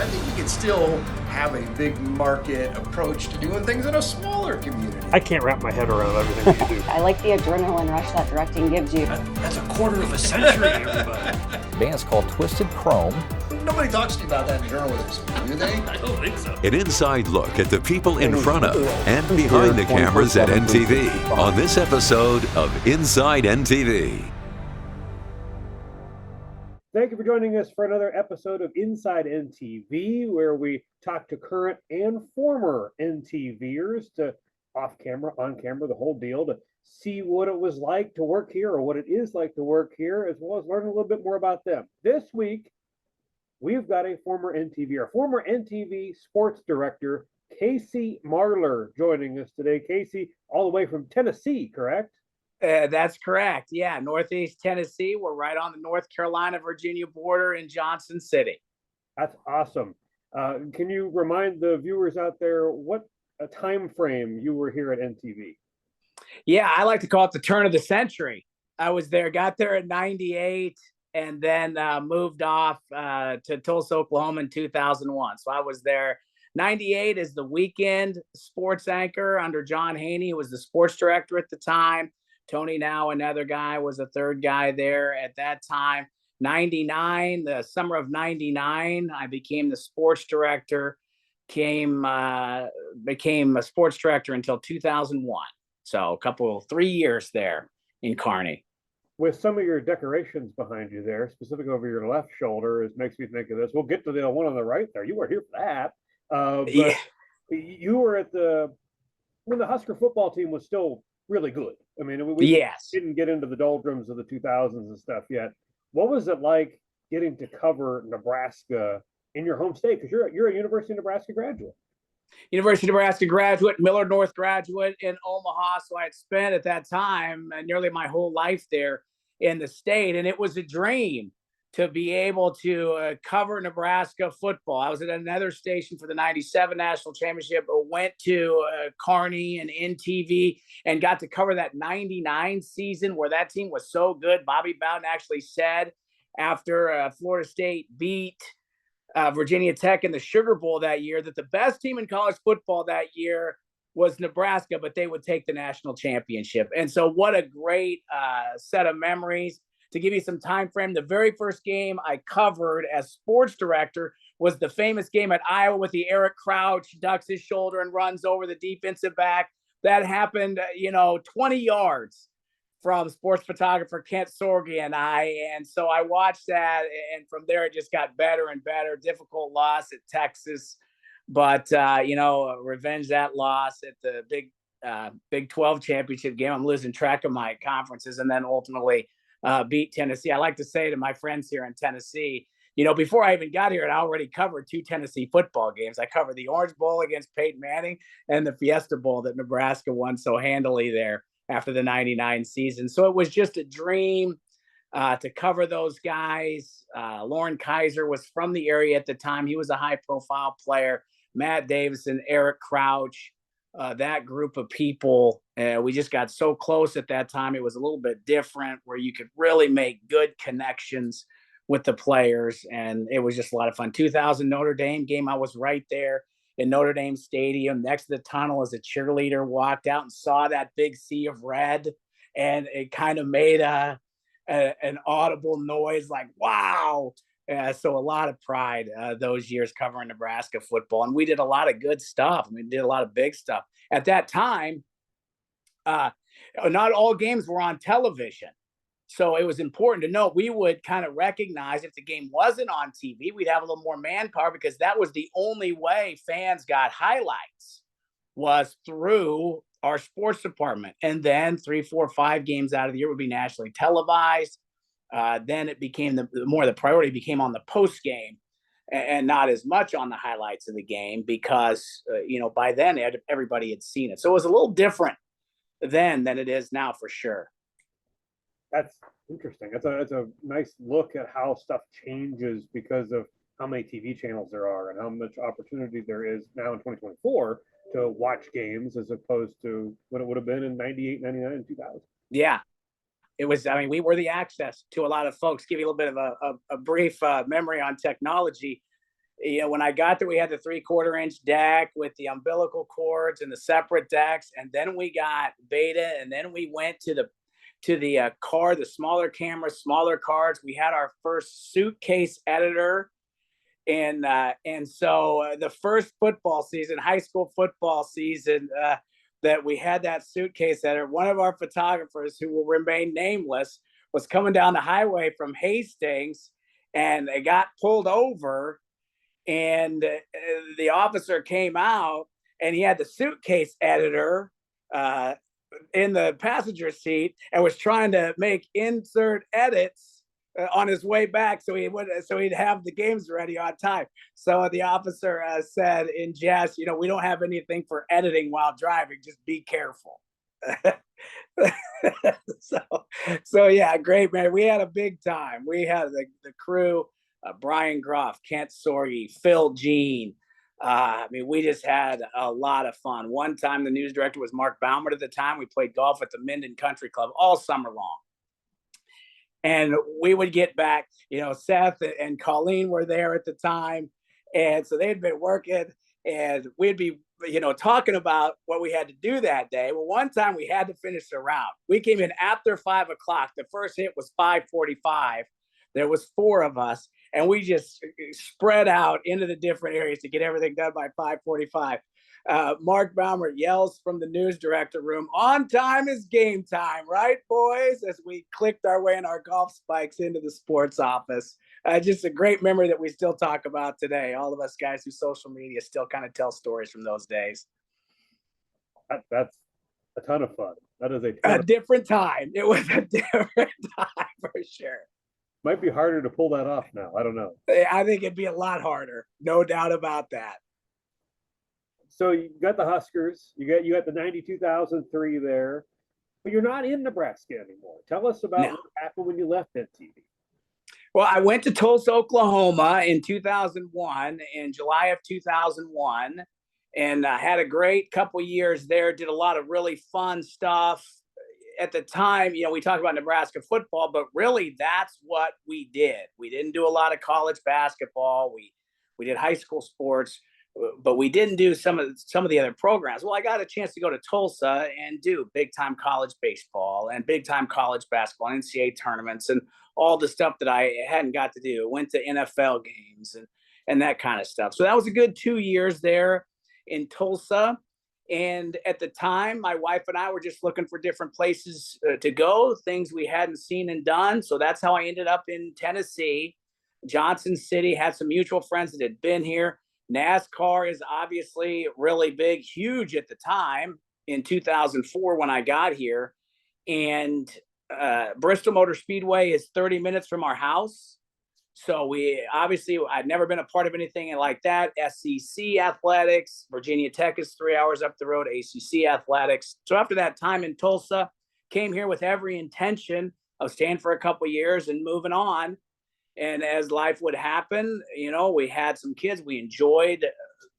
I think you could still have a big market approach to doing things in a smaller community. I can't wrap my head around everything that you do. I like the adrenaline rush that directing gives you. That's a quarter of a century, everybody. Band's called Twisted Chrome. Nobody talks to you about that in journalism school, do they? I don't think so. An inside look at the people in front of and behind the cameras at NTV on this episode of Inside NTV. Thank you for joining us for another episode of Inside NTV, where we talk to current and former NTVers to off camera, on camera, the whole deal, to see what it was like to work here or what it is like to work here, as well as learn a little bit more about them. This week, we've got a former NTV sports director, Kasey Marley, joining us today. Kasey, all the way from Tennessee, correct? That's correct. Yeah, Northeast Tennessee. We're right on the North Carolina-Virginia border in Johnson City. That's awesome. Can you remind the viewers out there what a time frame you were here at NTV? Yeah, I like to call it the turn of the century. I was there, got there at 98, and then moved off to Tulsa, Oklahoma in 2001. So I was there. 98 is the weekend sports anchor under John Haney, who was the sports director at the time. Tony Now, another guy, was a third guy there at that time. 99, the summer of 99, I became the sports director, became a sports director until 2001. So 3 years there in Kearney. With some of your decorations behind you there, specifically over your left shoulder, it makes me think of this. We'll get to the one on the right there. You were here for that. But you were when the Husker football team was still really good. I mean, we didn't get into the doldrums of the 2000s and stuff yet. What was it like getting to cover Nebraska in your home state? Because you're a University of Nebraska graduate. University of Nebraska graduate, Millard North graduate in Omaha. So I had spent at that time nearly my whole life there in the state. And it was a dream to be able to cover Nebraska football. I was at another station for the 97 National Championship, went to Kearney and NTV and got to cover that 99 season where that team was so good. Bobby Bowden actually said after Florida State beat Virginia Tech in the Sugar Bowl that year that the best team in college football that year was Nebraska, but they would take the national championship. And so what a great set of memories. To give you some time frame, the very first game I covered as sports director was the famous game at Iowa with the Eric Crouch ducks his shoulder and runs over the defensive back. That happened, 20 yards from sports photographer Kent Sorge and I. And so I watched that, and from there it just got better and better. Difficult loss at Texas, but revenge that loss at the Big 12 championship game. I'm losing track of my conferences, and then ultimately beat Tennessee. I like to say to my friends here in Tennessee, before I even got here, I already covered 2 Tennessee football games. I covered the Orange Bowl against Peyton Manning and the Fiesta Bowl that Nebraska won so handily there after the 99 season. So it was just a dream to cover those guys. Lauren Kaiser was from the area at the time. He was a high-profile player. Matt Davison, Eric Crouch, that group of people, we just got so close at that time. It was a little bit different where you could really make good connections with the players. And it was just a lot of fun. 2000 Notre Dame game, I was right there in Notre Dame Stadium next to the tunnel as a cheerleader, walked out and saw that big sea of red. And it kind of made an audible noise like, wow. So a lot of pride those years covering Nebraska football. And we did a lot of good stuff. We did a lot of big stuff. At that time, not all games were on television. So it was important to note we would kind of recognize if the game wasn't on TV, we'd have a little more manpower because that was the only way fans got highlights was through our sports department. And then 3, 4, 5 games out of the year would be nationally televised. Then it became the priority became on the post game and not as much on the highlights of the game because, by then everybody had seen it. So it was a little different then than it is now for sure. That's interesting. That's a nice look at how stuff changes because of how many TV channels there are and how much opportunity there is now in 2024 to watch games as opposed to what it would have been in 98, 99, and 2000. Yeah. It was, we were the access to a lot of folks. Give you a little bit of a brief memory on technology. when I got there, we had the 3/4-inch deck with the umbilical cords and the separate decks. And then we got beta, and then we went to the car, the smaller cameras, smaller cards. We had our first suitcase editor. And so the first football season, high school football season, that we had that suitcase editor, one of our photographers, who will remain nameless, was coming down the highway from Hastings, and it got pulled over, and the officer came out, and he had the suitcase editor in the passenger seat, and was trying to make insert edits on his way back, so he'd have the games ready on time. So the officer said in jest, we don't have anything for editing while driving. Just be careful. so yeah, great, man. We had a big time. We had the crew, Brian Groff, Kent Sorge, Phil Jean. We just had a lot of fun. One time, the news director was Mark Baumert at the time. We played golf at the Minden Country Club all summer long. And we would get back, Seth and Colleen were there at the time. And so they'd been working, and we'd be, talking about what we had to do that day. Well, one time we had to finish the round. We came in after 5 o'clock. The first hit was 5:45. There was 4 of us, and we just spread out into the different areas to get everything done by 5:45. Mark Baumert yells from the news director room, "On time is game time, right, boys?" As we clicked our way in our golf spikes into the sports office. Just a great memory that we still talk about today. All of us guys who social media still kind of tell stories from those days. That's a ton of fun. That is a different time. It was a different time for sure. Might be harder to pull that off now. I don't know. I think it'd be a lot harder. No doubt about that. So you got the Huskers, you got the 92,003 there, but you're not in Nebraska anymore. Tell us about what happened when you left NTV. Well, I went to Tulsa, Oklahoma in 2001, in July of 2001, and I had a great couple years there, did a lot of really fun stuff. At the time, we talked about Nebraska football, but really that's what we did. We didn't do a lot of college basketball. We did high school sports, but we didn't do some of the other programs. Well, I got a chance to go to Tulsa and do big time college baseball and big time college basketball, NCAA tournaments, and all the stuff that I hadn't got to do. Went to NFL games and that kind of stuff. So that was a good 2 years there in Tulsa. And at the time, my wife and I were just looking for different places to go, things we hadn't seen and done. So that's how I ended up in Tennessee. Johnson City, had some mutual friends that had been here. NASCAR is obviously really big, huge at the time in 2004 when I got here. And Bristol Motor Speedway is 30 minutes from our house. So I'd never been a part of anything like that. SEC athletics, Virginia Tech is 3 hours up the road, ACC athletics. So after that time in Tulsa, came here with every intention of staying for a couple of years and moving on. And as life would happen, we had some kids. We enjoyed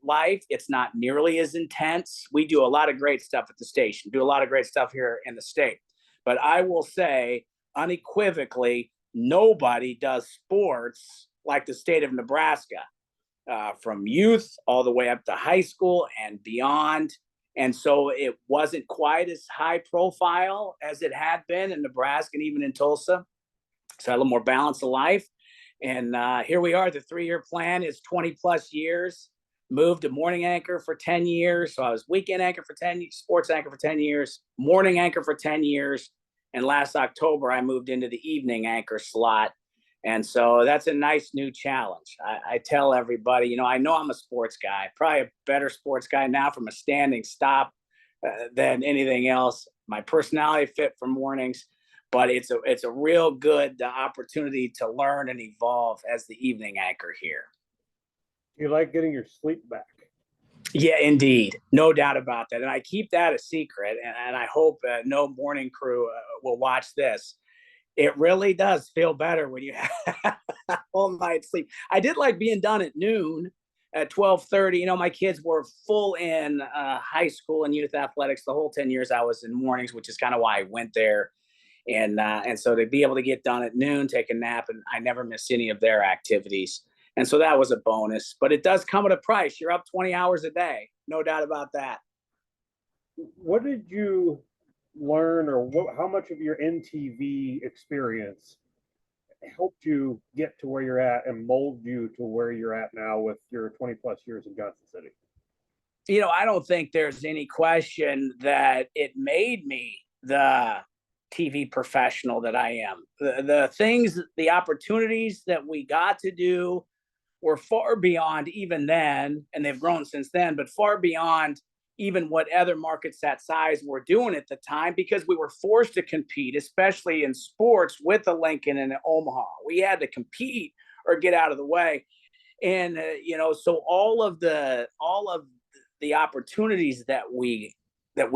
life. It's not nearly as intense. We do a lot of great stuff at the station, do a lot of great stuff here in the state. But I will say unequivocally, nobody does sports like the state of Nebraska, from youth all the way up to high school and beyond. And so it wasn't quite as high profile as it had been in Nebraska and even in Tulsa. So I had a little more balance of life. And here we are. The 3-year plan is 20 plus years. Moved to morning anchor for 10 years. So I was weekend anchor for 10 years, sports anchor for 10 years, morning anchor for 10 years. And last October, I moved into the evening anchor slot. And so that's a nice new challenge. I tell everybody, I know I'm a sports guy, probably a better sports guy now from a standing stop than anything else. My personality fit for mornings. But it's a real good opportunity to learn and evolve as the evening anchor here. You like getting your sleep back? Yeah, indeed. No doubt about that. And I keep that a secret. And I hope no morning crew will watch this. It really does feel better when you have a whole night's sleep. I did like being done at noon at 12:30. My kids were full in high school and youth athletics. The whole 10 years I was in mornings, which is kind of why I went there. And so to be able to get done at noon, take a nap, and I never missed any of their activities. And so that was a bonus, but it does come at a price. You're up 20 hours a day. No doubt about that. What did you learn, or how much of your NTV experience helped you get to where you're at and mold you to where you're at now with your 20 plus years in Johnson City? I don't think there's any question that it made me the TV professional that I am. The things, the opportunities that we got to do were far beyond even then, and they've grown since then, but far beyond even what other markets that size were doing at the time, because we were forced to compete, especially in sports, with the Lincoln and the Omaha. We had to compete or get out of the way. And, so all of the opportunities that we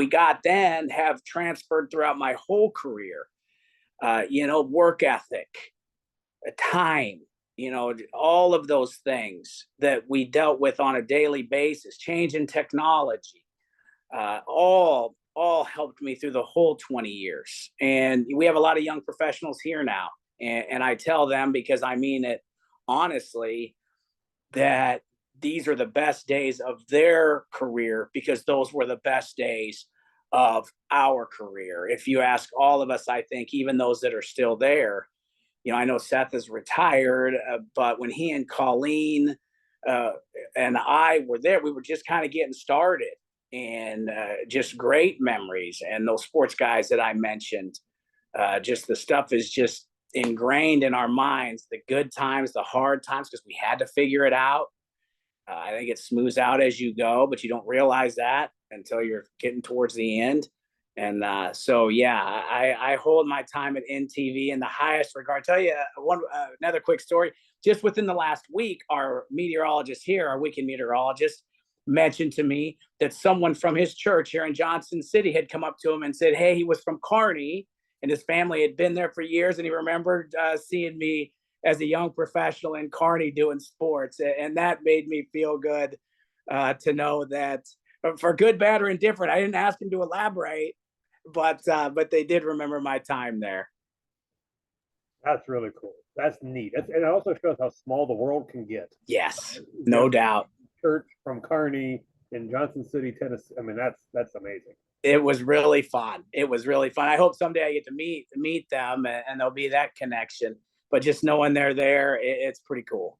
got then have transferred throughout my whole career. Work ethic, time, all of those things that we dealt with on a daily basis, change in technology, all helped me through the whole 20 years. And we have a lot of young professionals here now. And I tell them, because I mean it honestly, that these are the best days of their career, because those were the best days of our career. If you ask all of us, I think, even those that are still there, I know Seth is retired, but when he and Colleen and I were there, we were just kind of getting started, and just great memories. And those sports guys that I mentioned, just the stuff is just ingrained in our minds, the good times, the hard times, because we had to figure it out. I think it smooths out as you go, but you don't realize that until you're getting towards the end. And I hold my time at NTV in the highest regard. I'll tell you another quick story. Just within the last week, our meteorologist here, our weekend meteorologist, mentioned to me that someone from his church here in Johnson City had come up to him and said, hey, he was from Kearney and his family had been there for years, and he remembered seeing me as a young professional in Kearney doing sports. And that made me feel good to know that, for good, bad, or indifferent. I didn't ask him to elaborate, but they did remember my time there. That's really cool. That's neat. And it also shows how small the world can get. Yes, no doubt. Church from Kearney in Johnson City, Tennessee. I mean, that's amazing. It was really fun. I hope someday I get to meet them, and there'll be that connection. But just knowing they're there, it's pretty cool.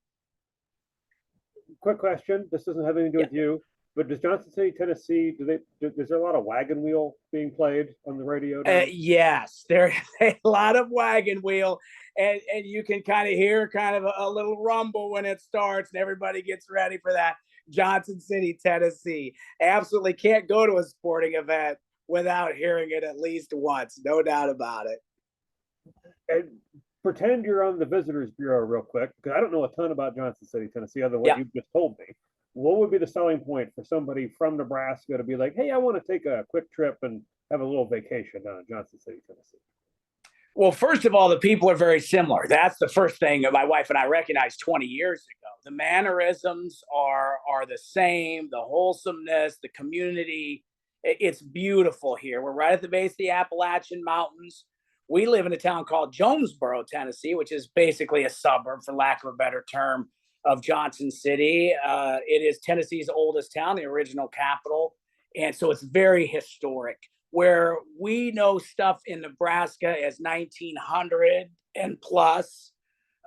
Quick question. This doesn't have anything to do with you, but does Johnson City, Tennessee, is there a lot of wagon wheel being played on the radio? Yes, there's a lot of wagon wheel, and you can kind of hear kind of a little rumble when it starts, and everybody gets ready for that. Johnson City, Tennessee. Absolutely can't go to a sporting event without hearing it at least once. No doubt about it. And pretend you're on the Visitors Bureau real quick, because I don't know a ton about Johnson City, Tennessee, other than what you just told me. What would be the selling point for somebody from Nebraska to be like, hey, I want to take a quick trip and have a little vacation down in Johnson City, Tennessee? Well, first of all, the people are very similar. That's the first thing my wife and I recognized 20 years ago. The mannerisms are the same, the wholesomeness, the community. It's beautiful here. We're right at the base of the Appalachian Mountains. We live in a town called Jonesboro, Tennessee, which is basically a suburb, for lack of a better term, of Johnson City. It is Tennessee's oldest town, the original capital. And so it's very historic. Where we know stuff in Nebraska as 1900 and plus,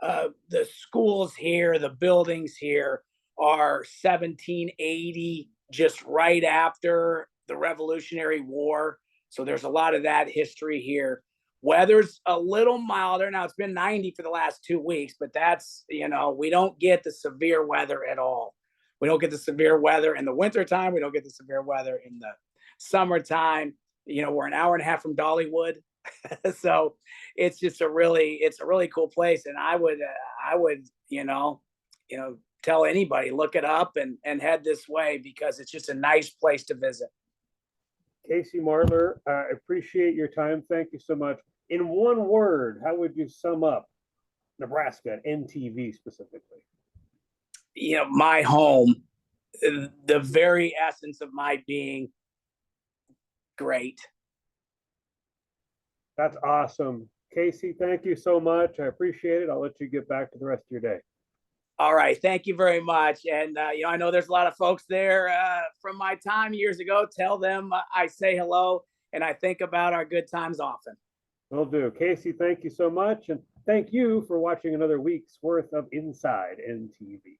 the schools here, the buildings here are 1780, just right after the Revolutionary War. So there's a lot of that history here. Weather's a little milder. Now, it's been 90 for the last 2 weeks, but that's, we don't get the severe weather at all. We don't get the severe weather in the wintertime. We don't get the severe weather in the summertime. We're an hour and a half from Dollywood. So it's just a really cool place. And I would, tell anybody, look it up and head this way, because it's just a nice place to visit. Kasey Marley, I appreciate your time. Thank you so much. In one word, how would you sum up Nebraska and NTV specifically? My home, the very essence of my being, great. That's awesome. Kasey, thank you so much. I appreciate it. I'll let you get back to the rest of your day. All right. Thank you very much. And, I know there's a lot of folks there from my time years ago. Tell them I say hello and I think about our good times often. Will do. Kasey, thank you so much. And thank you for watching another week's worth of Inside NTV.